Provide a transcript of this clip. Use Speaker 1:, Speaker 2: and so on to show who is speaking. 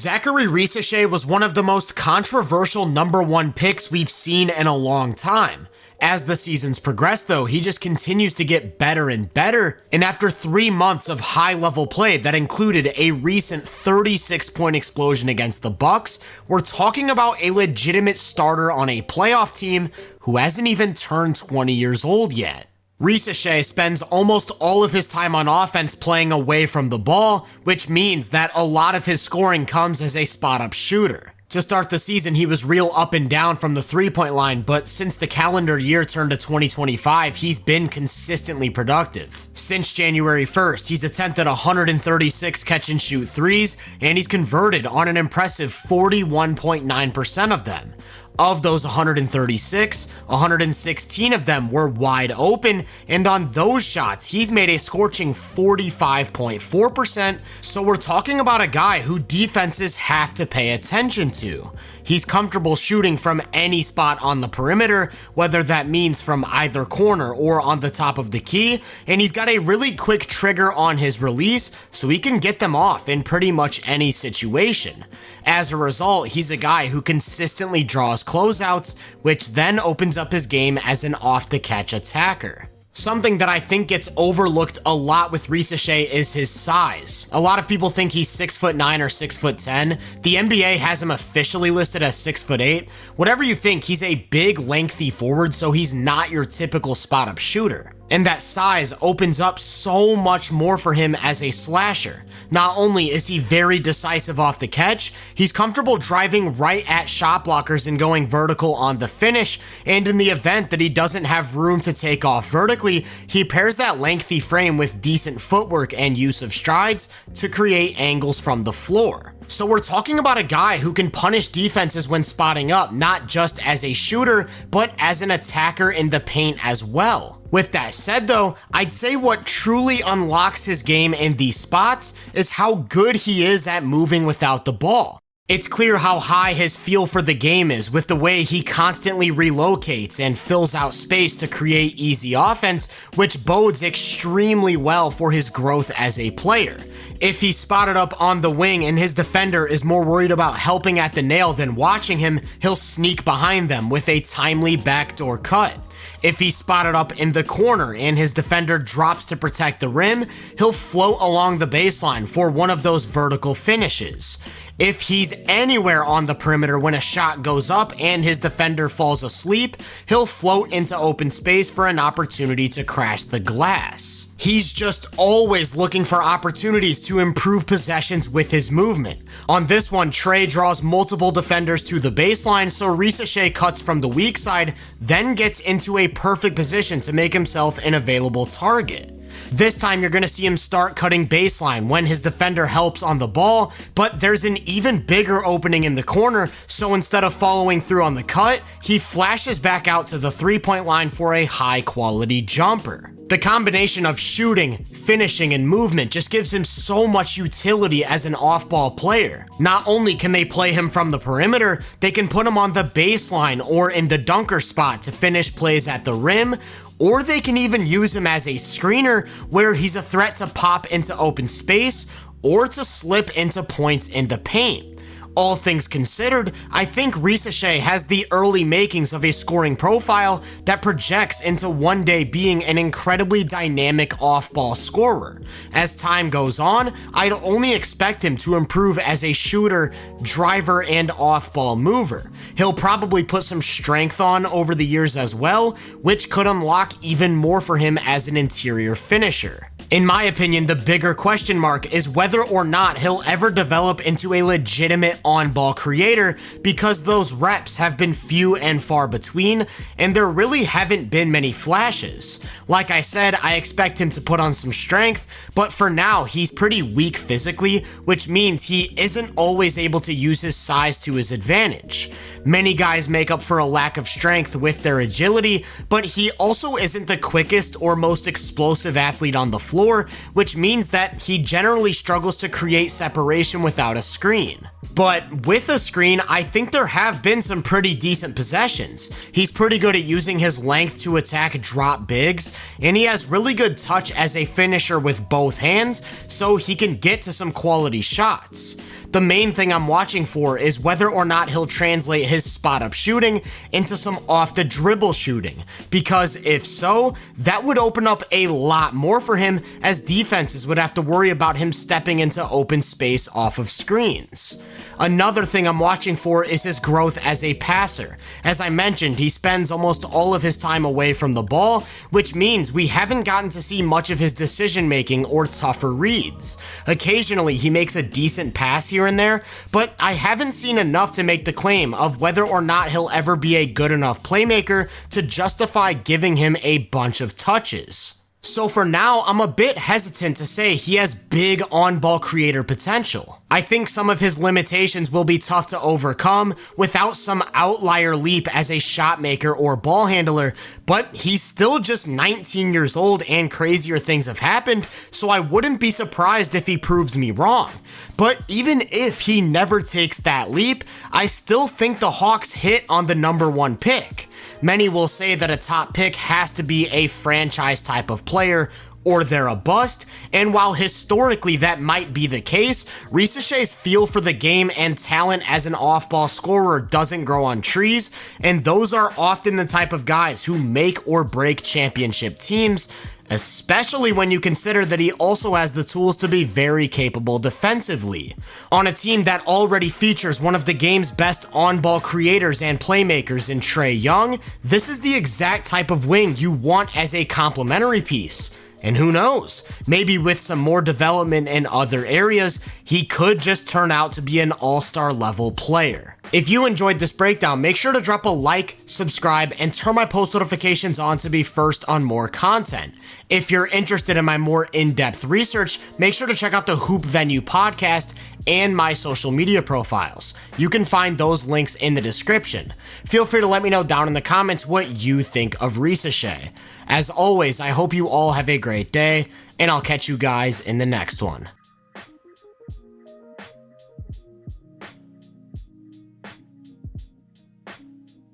Speaker 1: Zaccharie Risacher was one of the most controversial number one picks we've seen in a long time. As the seasons progress though, he just continues to get better and better, and after 3 months of high-level play that included a recent 36-point explosion against the Bucks, we're talking about a legitimate starter on a playoff team who hasn't even turned 20 years old yet. Risacher spends almost all of his time on offense playing away from the ball, which means that a lot of his scoring comes as a spot-up shooter. To start the season, he was real up and down from the three-point line, but since the calendar year turned to 2025, he's been consistently productive. Since January 1st, he's attempted 136 catch-and-shoot threes, and he's converted on an impressive 41.9% of them. Of those 136, 116 of them were wide open, and on those shots, he's made a scorching 45.4%, so we're talking about a guy who defenses have to pay attention to. He's comfortable shooting from any spot on the perimeter, whether that means from either corner or on the top of the key, and he's got a really quick trigger on his release, so he can get them off in pretty much any situation. As a result, he's a guy who consistently draws closeouts, which then opens up his game as an off-the-catch attacker. Something that I think gets overlooked a lot with Risacher is his size. A lot of people think he's 6'9" or 6'10". The NBA has him officially listed as 6'8". Whatever you think, he's a big, lengthy forward, so he's not your typical spot-up shooter. And that size opens up so much more for him as a slasher. Not only is he very decisive off the catch, he's comfortable driving right at shot blockers and going vertical on the finish, and in the event that he doesn't have room to take off vertically, he pairs that lengthy frame with decent footwork and use of strides to create angles from the floor. So we're talking about a guy who can punish defenses when spotting up, not just as a shooter, but as an attacker in the paint as well. With that said though, I'd say what truly unlocks his game in these spots is how good he is at moving without the ball. It's clear how high his feel for the game is with the way he constantly relocates and fills out space to create easy offense, which bodes extremely well for his growth as a player. If he's spotted up on the wing and his defender is more worried about helping at the nail than watching him, he'll sneak behind them with a timely backdoor cut. If he's spotted up in the corner and his defender drops to protect the rim, he'll float along the baseline for one of those vertical finishes. If he's anywhere on the perimeter when a shot goes up and his defender falls asleep, he'll float into open space for an opportunity to crash the glass. He's just always looking for opportunities to improve possessions with his movement. On this one, Trey draws multiple defenders to the baseline, so Risacher cuts from the weak side, then gets into a perfect position to make himself an available target. This time you're going to see him start cutting baseline when his defender helps on the ball, but there's an even bigger opening in the corner, so instead of following through on the cut, he flashes back out to the three-point line for a high-quality jumper. The combination of shooting, finishing, and movement just gives him so much utility as an off-ball player. Not only can they play him from the perimeter, they can put him on the baseline or in the dunker spot to finish plays at the rim, or they can even use him as a screener where he's a threat to pop into open space or to slip into points in the paint. All things considered, I think Risacher has the early makings of a scoring profile that projects into one day being an incredibly dynamic off-ball scorer. As time goes on, I'd only expect him to improve as a shooter, driver, and off-ball mover. He'll probably put some strength on over the years as well, which could unlock even more for him as an interior finisher. In my opinion, the bigger question mark is whether or not he'll ever develop into a legitimate on-ball creator, because those reps have been few and far between, and there really haven't been many flashes. Like I said, I expect him to put on some strength, but for now, he's pretty weak physically, which means he isn't always able to use his size to his advantage. Many guys make up for a lack of strength with their agility, but he also isn't the quickest or most explosive athlete on the floor, which means that he generally struggles to create separation without a screen. But with a screen, I think there have been some pretty decent possessions. He's pretty good at using his length to attack drop bigs, and he has really good touch as a finisher with both hands, so he can get to some quality shots. The main thing I'm watching for is whether or not he'll translate his spot-up shooting into some off-the-dribble shooting, because if so, that would open up a lot more for him, as defenses would have to worry about him stepping into open space off of screens. Another thing I'm watching for is his growth as a passer. As I mentioned, he spends almost all of his time away from the ball, which means we haven't gotten to see much of his decision making or tougher reads. Occasionally, he makes a decent pass here and there, but I haven't seen enough to make the claim of whether or not he'll ever be a good enough playmaker to justify giving him a bunch of touches. So for now, I'm a bit hesitant to say he has big on-ball creator potential. I think some of his limitations will be tough to overcome without some outlier leap as a shot maker or ball handler, but he's still just 19 years old and crazier things have happened, so I wouldn't be surprised if he proves me wrong. But even if he never takes that leap, I still think the Hawks hit on the #1 pick. Many will say that a top pick has to be a franchise type of player, or they're a bust, and while historically that might be the case, Risacher's feel for the game and talent as an off-ball scorer doesn't grow on trees, and those are often the type of guys who make or break championship teams, especially when you consider that he also has the tools to be very capable defensively. On a team that already features one of the game's best on-ball creators and playmakers in Trae Young, this is the exact type of wing you want as a complementary piece. And who knows, maybe with some more development in other areas, he could just turn out to be an all-star level player. If you enjoyed this breakdown, make sure to drop a like, subscribe, and turn my post notifications on to be first on more content. If you're interested in my more in-depth research, make sure to check out the Hoop Venue podcast and my social media profiles. You can find those links in the description. Feel free to let me know down in the comments what you think of Risacher. As always, I hope you all have a great day, and I'll catch you guys in the next one.